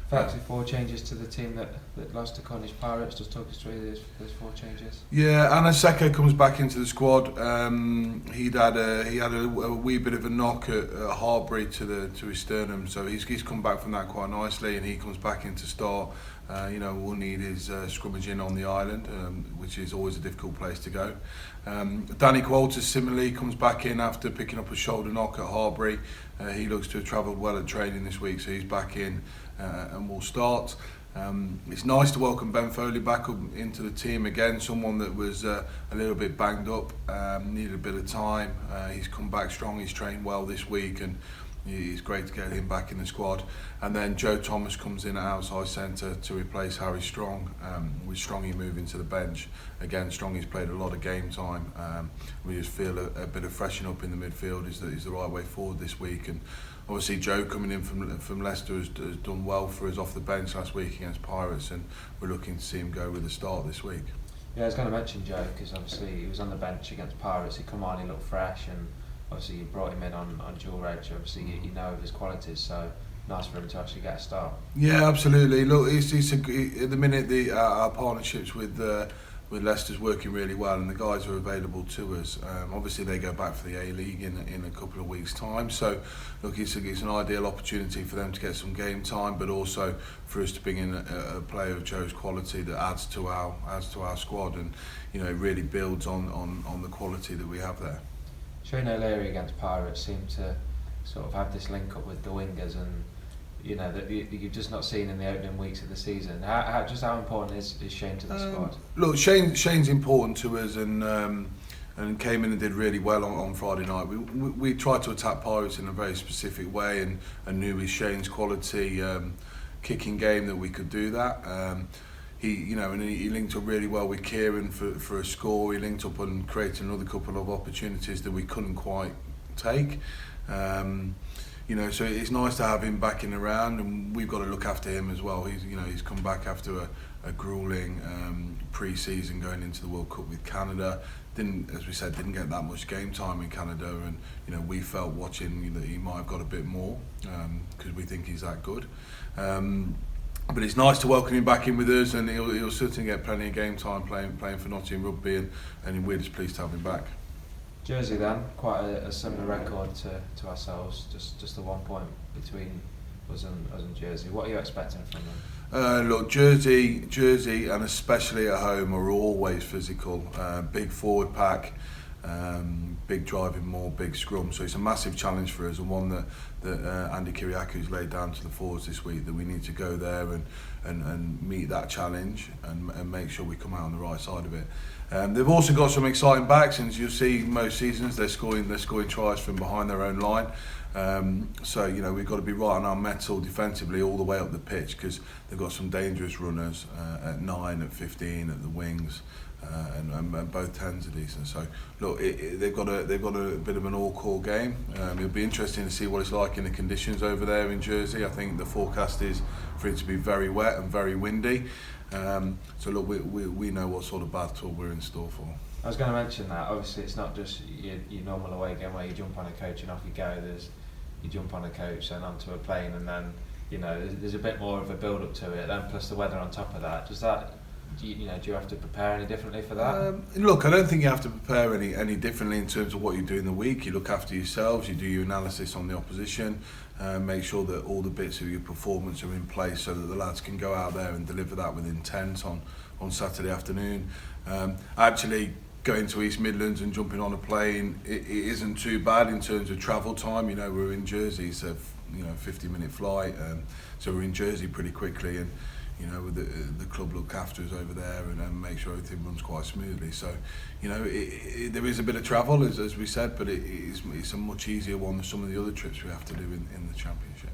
Effectively 4 changes to the team that lost to Cornish Pirates. Just talk us through those 4 changes. Yeah, Anaseko comes back into the squad. He had a wee bit of a knock at Harbury to his sternum, so he's come back from that quite nicely, and he comes back in to start. We'll need his scrummaging on the island, which is always a difficult place to go. Danny Qualters similarly comes back in after picking up a shoulder knock at Harbury. He looks to have travelled well at training this week, so he's back in and will start. It's nice to welcome Ben Foley back up into the team again, someone that was a little bit banged up, needed a bit of time. He's come back strong, he's trained well this week, and it's great to get him back in the squad. And then Joe Thomas comes in at outside centre to replace Harry Strong, with Strongy moving to the bench. Again, Strongy's played a lot of game time. We just feel a bit of freshen up in the midfield is the right way forward this week. And obviously Joe coming in from Leicester has done well for us off the bench last week against Pirates, and we're looking to see him go with a start this week. Yeah, I was going to mention Joe because obviously he was on the bench against Pirates. He come on, he looked fresh, and obviously you brought him in on dual reg. Obviously you know of his qualities, so nice for him to actually get a start. Yeah, absolutely. Look, at the minute our partnerships with Leicester's working really well, and the guys are available to us. Obviously they go back for the A-League in a couple of weeks' time, so look, it's an ideal opportunity for them to get some game time, but also for us to bring in a player of Joe's quality that adds to our squad, and it really builds on the quality that we have there. Shane O'Leary against Pirates seemed to sort of have this link up with the wingers, and that you've just not seen in the opening weeks of the season. How important is Shane to the squad? Look, Shane's important to us, and came in and did really well on Friday night. We tried to attack Pirates in a very specific way, and knew with Shane's quality kicking game that we could do that. He linked up really well with Kieran for a score. He linked up and created another couple of opportunities that we couldn't quite take. So it's nice to have him back in the round, and we've got to look after him as well. He's come back after a gruelling pre-season going into the World Cup with Canada. Didn't get that much game time in Canada, and we felt watching that he might have got a bit more because we think he's that good. But it's nice to welcome him back in with us, and he'll certainly get plenty of game time playing for Nottingham Rugby, and we're just pleased to have him back. Jersey then, quite a similar record to ourselves, just the 1 point between us and Jersey. What are you expecting from them? Look, Jersey, and especially at home, are always physical. Big forward pack, big driving maul, big scrum. So it's a massive challenge for us, and one that Andy Kiriaku's laid down to the forwards this week, that we need to go there and meet that challenge and make sure we come out on the right side of it. They've also got some exciting backs, and as you'll see most seasons, they're scoring tries from behind their own line. So we've got to be right on our mettle defensively all the way up the pitch, because they've got some dangerous runners at 9, at 15, at the wings, and both 10s are decent. So look, they've got a bit of an all-core game. It'll be interesting to see what it's like in the conditions over there in Jersey. I think the forecast is for it to be very wet and very windy. So look, we know what sort of battle we're in store for. I was going to mention that. Obviously, it's not just your normal away game where you jump on a coach and off you go. You jump on a coach and onto a plane, and then there's a bit more of a build up to it. Then plus the weather on top of that. Do you have to prepare any differently for that? Look, I don't think you have to prepare any differently in terms of what you do in the week. You look after yourselves, you do your analysis on the opposition, make sure that all the bits of your performance are in place so that the lads can go out there and deliver that with intent on Saturday afternoon. Actually, going to East Midlands and jumping on a plane, it isn't too bad in terms of travel time. We're in Jersey, so 50-minute flight, so we're in Jersey pretty quickly, and with the club look after us over there and make sure everything runs quite smoothly. So, there is a bit of travel, as we said, but it's a much easier one than some of the other trips we have to do in the Championship.